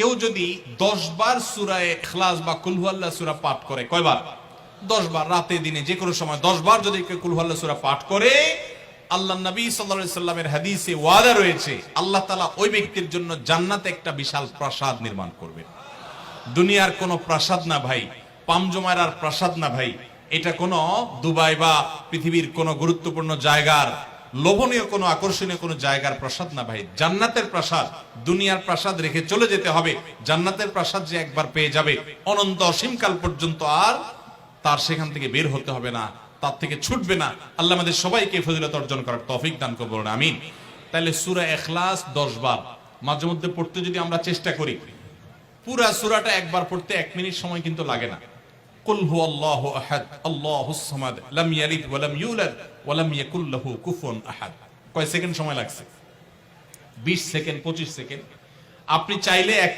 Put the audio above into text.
কেউ যদি 10 বার সূরা ইখলাস বা কুল হুয়াল্লাহ সূরা পাঠ করে, কয়বার? 10 বার, রাতে দিনে যে কোনো সময় 10 বার যদি কেউ কুল হুয়াল্লাহ সূরা পাঠ করে, আল্লাহর নবী সাল্লাল্লাহু আলাইহি সাল্লামের হাদিসে ওয়াদা রয়েছে আল্লাহ তাআলা ওই ব্যক্তির জন্য জান্নাতে একটা বিশাল প্রাসাদ নির্মাণ করবেন। দুনিয়ার কোনো প্রাসাদ না ভাই, পামজমারার প্রাসাদ না ভাই, এটা কোনো দুবাই বা পৃথিবীর কোনো গুরুত্বপূর্ণ জায়গার লোভনীয় কোনো আকর্ষণীয় কোনো জায়গার প্রাসাদ না ভাই, জান্নাতের প্রাসাদ। দুনিয়ার প্রাসাদ রেখে চলে যেতে হবে, জান্নাতের প্রাসাদ যে একবার পেয়ে যাবে অনন্ত অসীমকাল পর্যন্ত আর তার সেখান থেকে বের হতে হবে না, তার থেকে ছুটবে না। আল্লাহ আমাদের সবাইকে ফজিলত অর্জন করার তৌফিক দান করুন, আমিন। তাহলে সূরা ইখলাস 10 বার মাঝে মধ্যে পড়তে যদি আমরা চেষ্টা করি, পুরা সূরাটা একবার পড়তে 1 মিনিট সময় কিন্তু লাগে না। কুল হুয়াল্লাহু আহাদ আল্লাহুস সামাদ লাম ইয়ালিদ ওয়া লাম ইউলাদ ওয়া লাম ইয়াকুল লাহু কুফুয়ান আহাদ। কয় সেকেন্ড সময় লাগছে? 20 সেকেন্ড, 25 সেকেন্ড। আপনি চাইলে